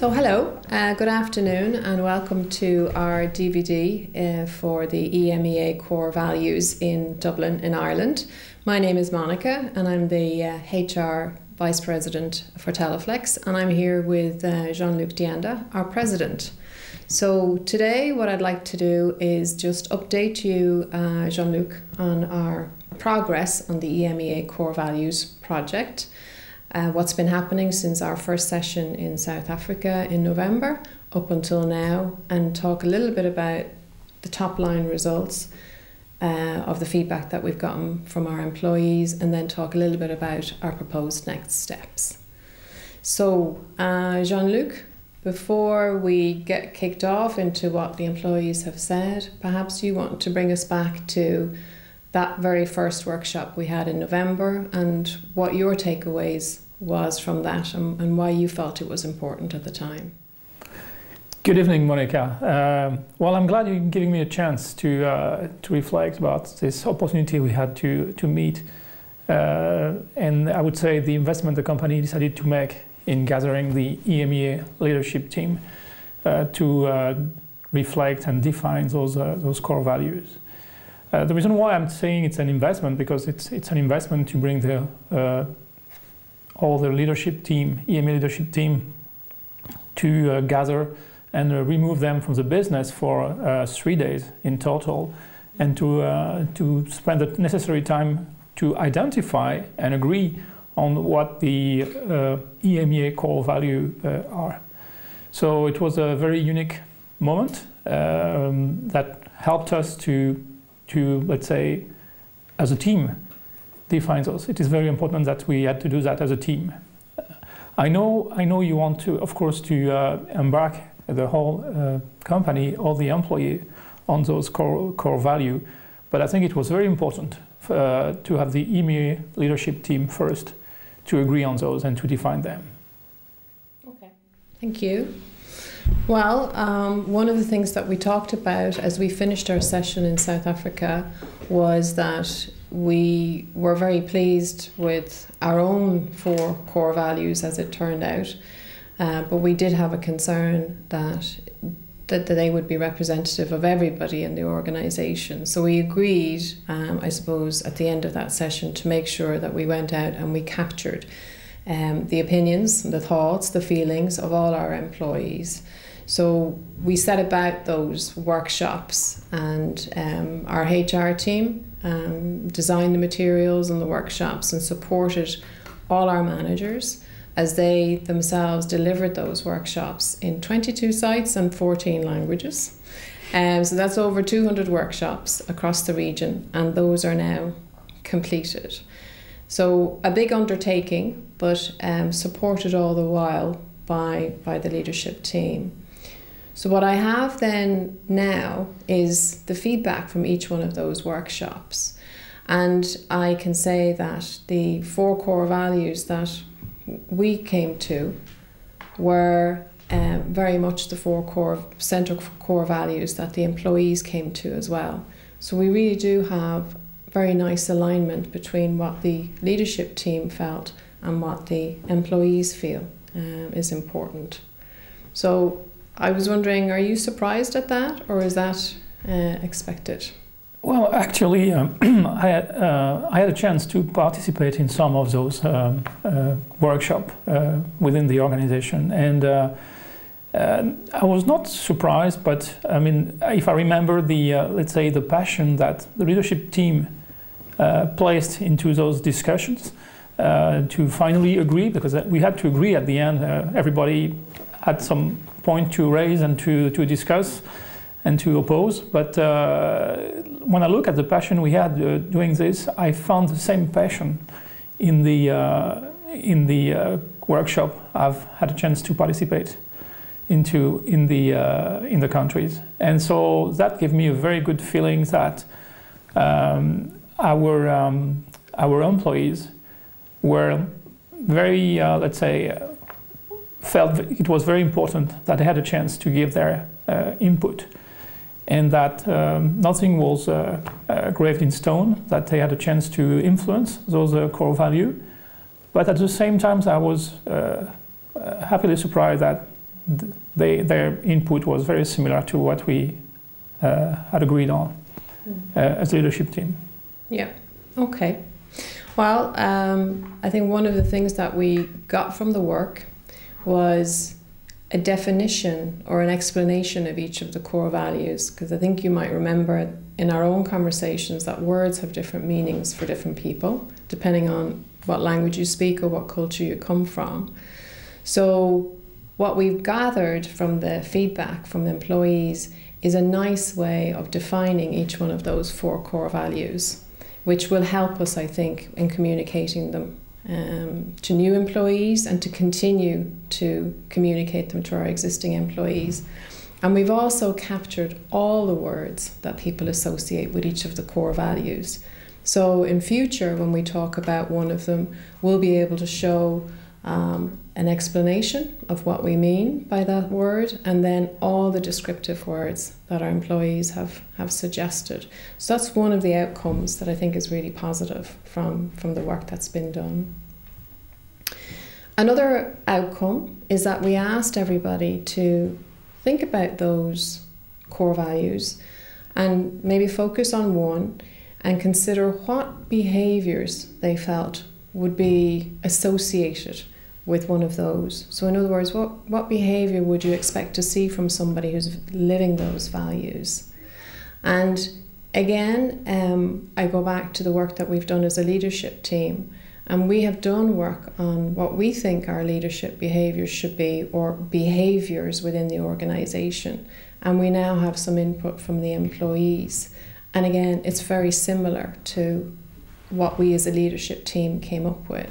So hello, good afternoon and welcome to our DVD for the EMEA core values in Dublin in Ireland. My name is Monica and I'm the HR Vice President for TeleFlex, and I'm here with Jean-Luc Dianda, our President. So today what I'd like to do is just update you, Jean-Luc, on our progress on the EMEA core values project. What's been happening since our first session in South Africa in November up until now, and talk a little bit about the top line results of the feedback that we've gotten from our employees, and then talk a little bit about our proposed next steps. So Jean-Luc, before we get kicked off into what the employees have said, perhaps you want to bring us back to that very first workshop we had in November and what your takeaways was from that and why you felt it was important at the time. Good evening, Monica. Well, I'm glad you're giving me a chance to reflect about this opportunity we had to meet. And I would say the investment the company decided to make in gathering the EMEA leadership team to reflect and define those core values. The reason why I'm saying it's an investment, because it's an investment to bring all the leadership team, EMEA leadership team, to gather and remove them from the business for 3 days in total, and to spend the necessary time to identify and agree on what the EMEA core value are. So it was a very unique moment that helped us to let's say, as a team, define those. It is very important that we had to do that as a team. I know you want to, of course, to embark the whole company, all the employee, on those core value, but I think it was very important to have the EMEA leadership team first to agree on those and to define them. Okay, thank you. Well, one of the things that we talked about as we finished our session in South Africa was that we were very pleased with our own 4 core values as it turned out, but we did have a concern that they would be representative of everybody in the organisation. So we agreed, I suppose, at the end of that session to make sure that we went out and we captured the opinions, the thoughts, the feelings of all our employees. So we set about those workshops, and our HR team designed the materials and the workshops and supported all our managers as they themselves delivered those workshops in 22 sites and 14 languages. So that's over 200 workshops across the region, and those are now completed. So a big undertaking, but supported all the while by the leadership team. So what I have then now is the feedback from each one of those workshops. And I can say that the 4 core values that we came to were very much the 4 central core values that the employees came to as well. So we really do have very nice alignment between what the leadership team felt and what the employees feel is important. So I was wondering, are you surprised at that, or is that expected? Well, actually, I had a chance to participate in some of those workshops within the organization, and I was not surprised. But I mean, if I remember let's say, the passion that the leadership team placed into those discussions to finally agree, because we had to agree at the end. Everybody had some point to raise and to discuss and to oppose. But when I look at the passion we had doing this, I found the same passion in the workshop I've had a chance to participate in the countries, and so that gave me a very good feeling that our employees were very, let's say, felt it was very important that they had a chance to give their input, and that nothing was graved in stone, that they had a chance to influence those core values. But at the same time, I was happily surprised that their input was very similar to what we had agreed on as a leadership team. Yeah, okay. Well, I think one of the things that we got from the work was a definition or an explanation of each of the core values, because I think you might remember in our own conversations that words have different meanings for different people, depending on what language you speak or what culture you come from. So what we've gathered from the feedback from the employees is a nice way of defining each one of those 4 core values, which will help us, I think, in communicating them to new employees and to continue to communicate them to our existing employees. And we've also captured all the words that people associate with each of the core values. So in future, when we talk about one of them, we'll be able to show an explanation of what we mean by that word, and then all the descriptive words that our employees have suggested. So that's one of the outcomes that I think is really positive from the work that's been done. Another outcome is that we asked everybody to think about those core values and maybe focus on one and consider what behaviours they felt would be associated with one of those. So in other words, what behaviour would you expect to see from somebody who's living those values? And again, I go back to the work that we've done as a leadership team, and we have done work on what we think our leadership behaviours should be, or behaviours within the organisation. And we now have some input from the employees. And again, it's very similar to what we as a leadership team came up with.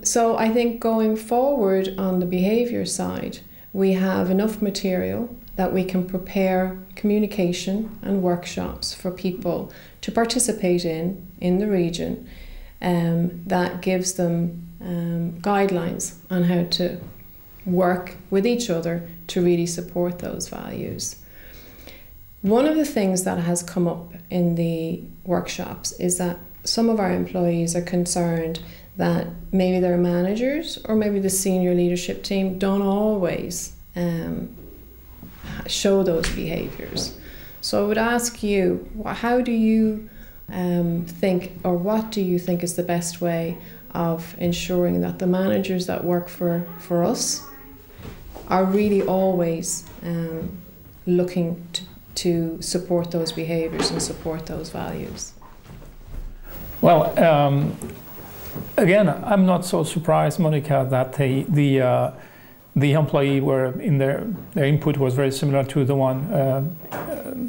So I think going forward on the behaviour side, we have enough material that we can prepare communication and workshops for people to participate in the region, that gives them guidelines on how to work with each other to really support those values. One of the things that has come up in the workshops is that some of our employees are concerned that maybe their managers or maybe the senior leadership team don't always show those behaviours. So I would ask you, how do you think, or what do you think is the best way of ensuring that the managers that work for us are really always looking to support those behaviours and support those values? Well, again, I'm not so surprised, Monica, that the employee were in their input was very similar to the one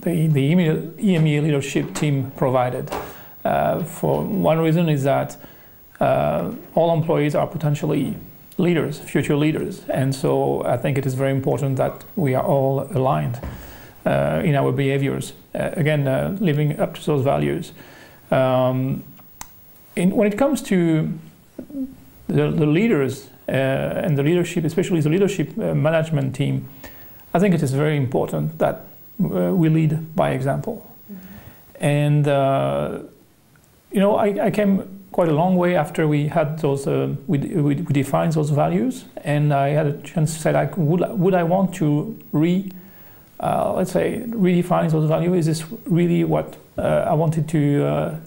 the EMEA leadership team provided. For one reason is that all employees are potentially leaders, future leaders, and so I think it is very important that we are all aligned in our behaviors. Again, living up to those values. When it comes to the leaders and the leadership, especially the leadership management team, I think it is very important that we lead by example. Mm-hmm. And I came quite a long way after we had those, we defined those values, and I had a chance to say, like, would I want to let's say, redefine those values? Is this really what I wanted to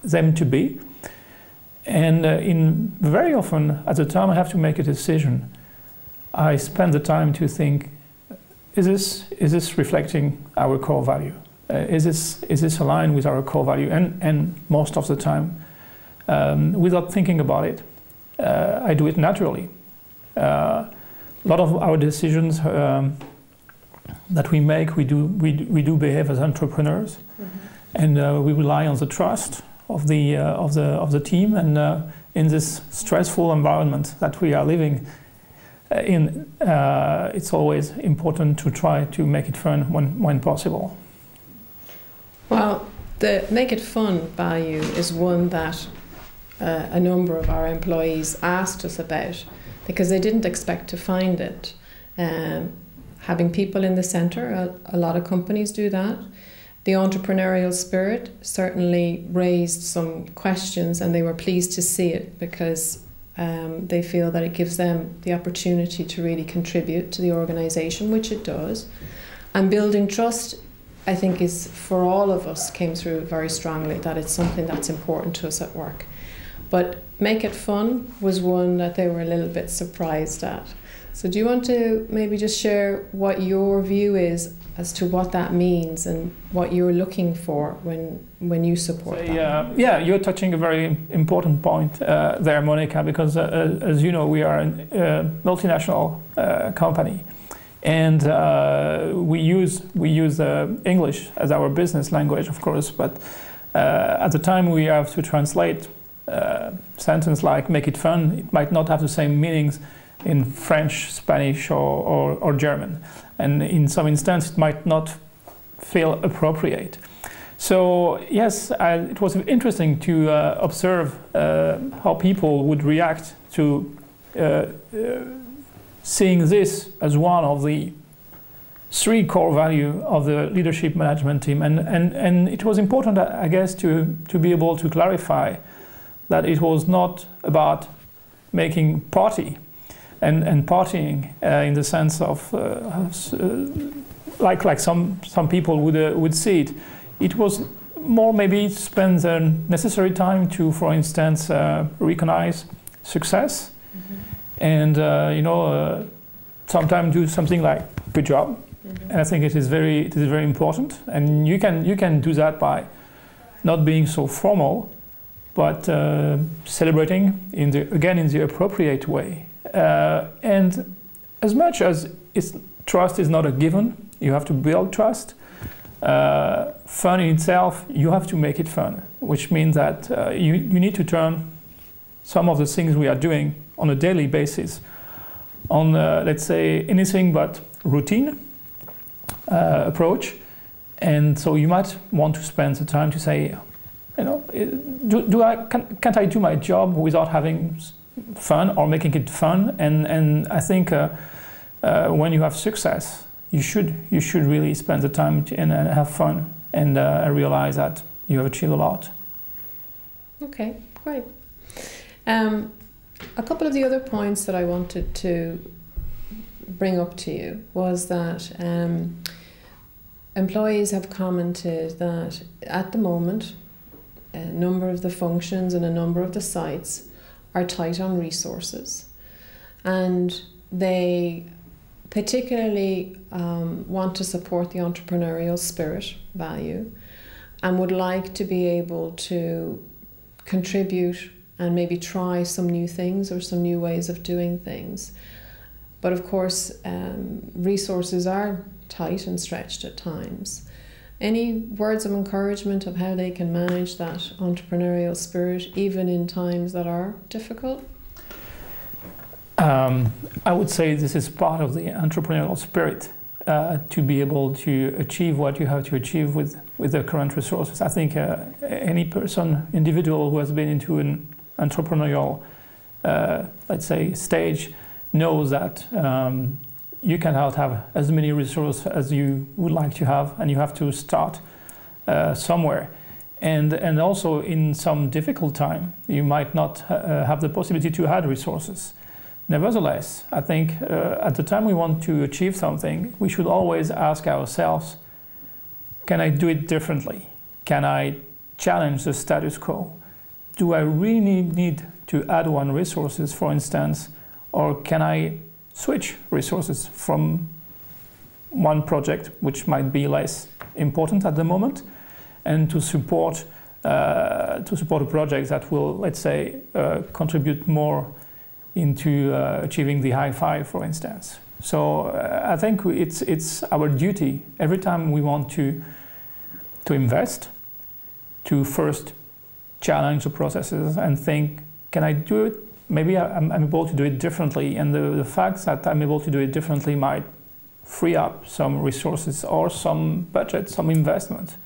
them to be? And very often at the time I have to make a decision, I spend the time to think, is this reflecting our core value? Is this aligned with our core value? And most of the time, without thinking about it, I do it naturally. A lot of our decisions that we make, we do behave as entrepreneurs, mm-hmm. and we rely on the trust of the team, and in this stressful environment that we are living in, it's always important to try to make it fun when possible. Well, the make it fun value is one that a number of our employees asked us about, because they didn't expect to find it. Having people in the centre, a lot of companies do that. The entrepreneurial spirit certainly raised some questions, and they were pleased to see it, because They feel that it gives them the opportunity to really contribute to the organisation, which it does. And building trust, I think, is, for all of us, came through very strongly, that it's something that's important to us at work. But make it fun was one that they were a little bit surprised at. So do you want to maybe just share what your view is as to what that means and what you're looking for when you support that? Yeah, you're touching a very important point there, Monica, because as you know, we are a multinational company, and we use English as our business language, of course, but at the time we have to translate sentence like "make it fun." It might not have the same meanings in French, Spanish, or German. And in some instance, it might not feel appropriate. So yes, it was interesting to observe how people would react to seeing this as one of the 3 core values of the leadership management team. And it was important, I guess, to be able to clarify that it was not about making party and partying in the sense of like some people would see it. It was more maybe spend the necessary time to, for instance, recognize success, and sometimes do something like good job. And I think it is very important. And you can do that by not being so formal, but celebrating in the appropriate way. And as much as trust is not a given, you have to build trust. Fun in itself, you have to make it fun, which means that you need to turn some of the things we are doing on a daily basis on, let's say, anything but routine approach. And so you might want to spend the time to say, can't I do my job without having fun or making it fun? And I think when you have success, you should really spend the time and have fun and realize that you have achieved a lot. Okay, great. A couple of the other points that I wanted to bring up to you was that employees have commented that at the moment, a number of the functions and a number of the sites are tight on resources, and they particularly want to support the entrepreneurial spirit value and would like to be able to contribute and maybe try some new things or some new ways of doing things. But of course, resources are tight and stretched at times. Any words of encouragement of how they can manage that entrepreneurial spirit even in times that are difficult? I would say this is part of the entrepreneurial spirit, to be able to achieve what you have to achieve with the current resources. I think any individual who has been into an entrepreneurial, let's say, stage knows that you cannot have as many resources as you would like to have, and you have to start somewhere. And also in some difficult time, you might not have the possibility to add resources. Nevertheless, I think at the time we want to achieve something, we should always ask ourselves, can I do it differently? Can I challenge the status quo? Do I really need to add one resources, for instance, or can I switch resources from one project, which might be less important at the moment, and to support a project that will, let's say, contribute more into achieving the high five, for instance. So I think it's our duty every time we want to invest to first challenge the processes and think, can I do it? Maybe I'm able to do it differently, and the fact that I'm able to do it differently might free up some resources or some budget, some investment.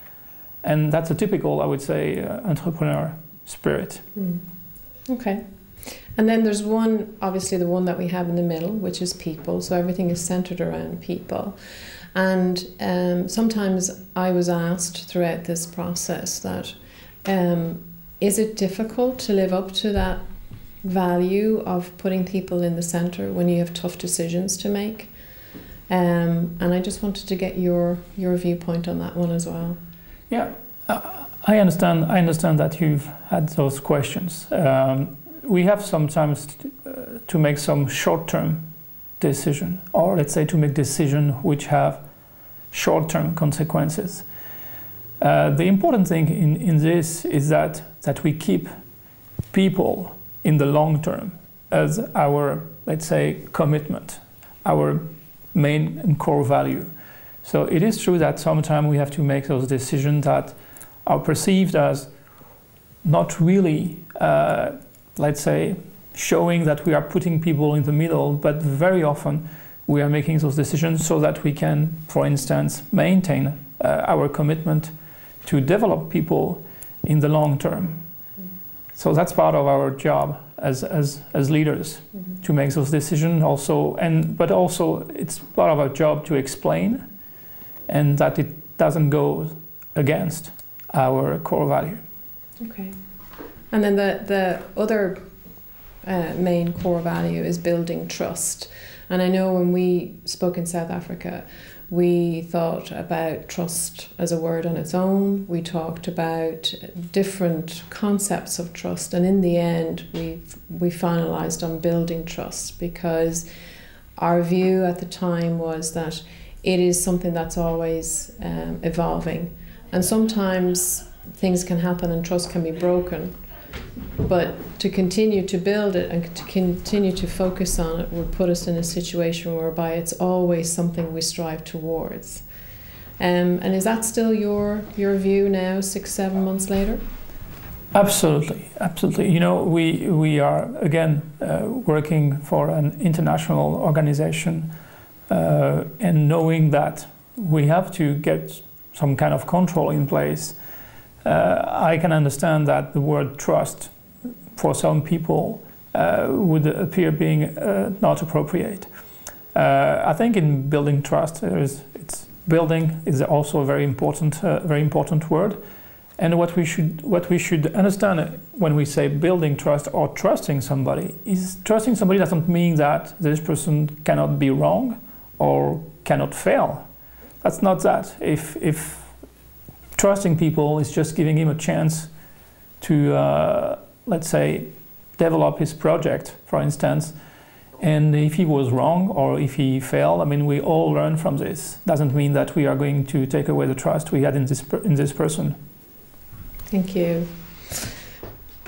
And that's a typical, I would say, entrepreneur spirit. Okay. And then there's one, obviously the one that we have in the middle, which is people. So everything is centered around people. And sometimes I was asked throughout this process that, is it difficult to live up to that value of putting people in the centre when you have tough decisions to make. And I just wanted to get your viewpoint on that one as well. Yeah, I understand that you've had those questions. We have sometimes to make some short-term decision, or let's say to make decisions which have short-term consequences. The important thing in this is that we keep people in the long term as our, let's say, commitment, our main and core value. So it is true that sometimes we have to make those decisions that are perceived as not really, let's say, showing that we are putting people in the middle, but very often we are making those decisions so that we can, for instance, maintain our commitment to develop people in the long term. So that's part of our job as leaders, to make those decisions also, but also it's part of our job to explain, and that it doesn't go against our core value. Okay. And then the other main core value is building trust. And I know when we spoke in South Africa, we thought about trust as a word on its own. We talked about different concepts of trust, and in the end we finalized on building trust, because our view at the time was that it is something that's always evolving, and sometimes things can happen and trust can be broken. But to continue to build it and to continue to focus on it would put us in a situation whereby it's always something we strive towards. And is that still your view now, 6-7 months later? Absolutely, absolutely. You know, we are again working for an international organization, and knowing that we have to get some kind of control in place. I can understand that the word trust for some people would appear being not appropriate. I think in building trust, building is also a very important word. And what we should understand when we say building trust or trusting somebody is trusting somebody doesn't mean that this person cannot be wrong or cannot fail. That's not that. If trusting people is just giving him a chance to, let's say, develop his project, for instance, and if he was wrong or if he failed, I mean, we all learn from this. Doesn't mean that we are going to take away the trust we had in this person. Thank you.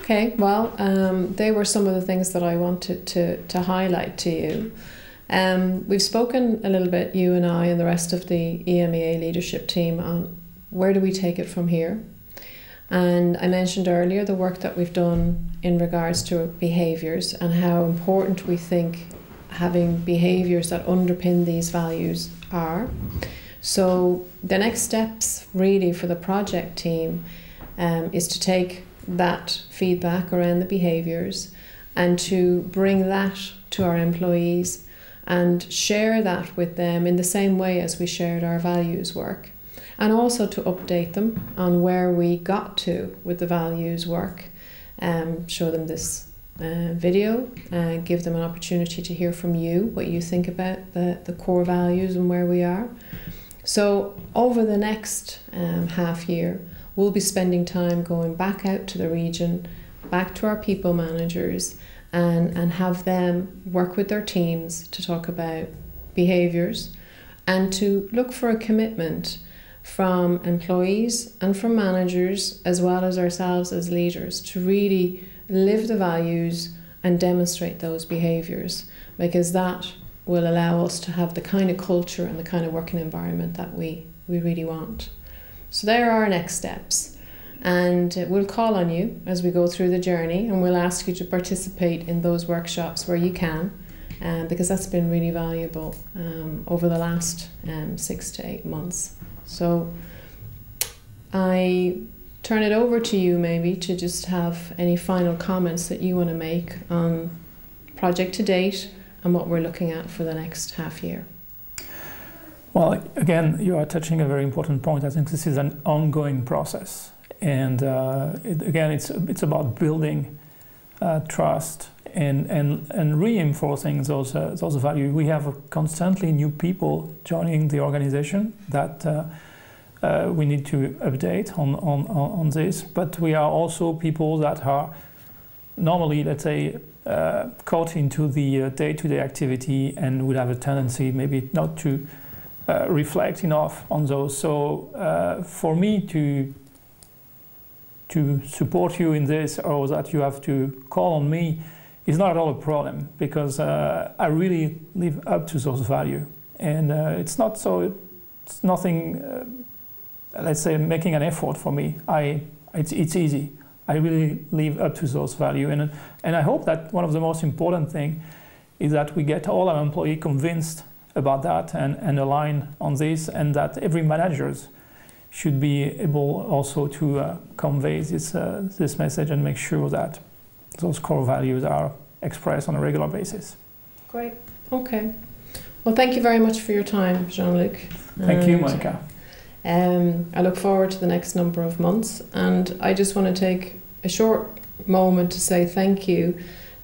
Okay, well, they were some of the things that I wanted to highlight to you. We've spoken a little bit, you and I and the rest of the EMEA leadership team, on where do we take it from here? And I mentioned earlier the work that we've done in regards to behaviours and how important we think having behaviours that underpin these values are. So the next steps really for the project team is to take that feedback around the behaviours and to bring that to our employees and share that with them in the same way as we shared our values work. And also to update them on where we got to with the values work, show them this video, give them an opportunity to hear from you what you think about the core values and where we are. So over the next half year, we'll be spending time going back out to the region, back to our people managers, and have them work with their teams to talk about behaviours and to look for a commitment from employees and from managers, as well as ourselves as leaders, to really live the values and demonstrate those behaviours, because that will allow us to have the kind of culture and the kind of working environment that we really want. So there are our next steps, and we'll call on you as we go through the journey, and we'll ask you to participate in those workshops where you can, because that's been really valuable over the last 6 to 8 months. So I turn it over to you maybe to just have any final comments that you want to make on project to date and what we're looking at for the next half year. Well, again, you are touching a very important point. I think this is an ongoing process, and again, it's about building trust and reinforcing those values. We have constantly new people joining the organization that we need to update on this, but we are also people that are normally, let's say, caught into the day-to-day activity and would have a tendency maybe not to reflect enough on those. So for me to support you in this, or that you have to call on me, is not at all a problem, because I really live up to those values. And it's nothing, let's say, making an effort for me. It's easy. I really live up to those values. And I hope that one of the most important things is that we get all our employees convinced about that and align on this, and that every manager should be able also to convey this message and make sure that those core values are expressed on a regular basis. Great. Okay. Well, thank you very much for your time, Jean-Luc. Thank you, Monica. I look forward to the next number of months, and I just want to take a short moment to say thank you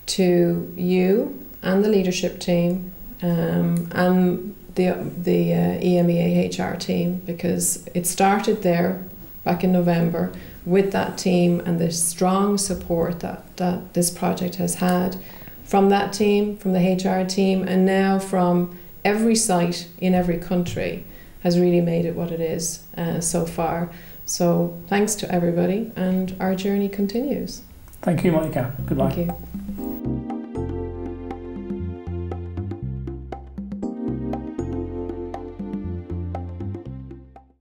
to you and the leadership team and the EMEA HR team, because it started there back in November with that team and the strong support that this project has had from that team, from the HR team, and now from every site in every country, has really made it what it is so far. So thanks to everybody, and our journey continues. Thank you, Monica. Goodbye. Thank you.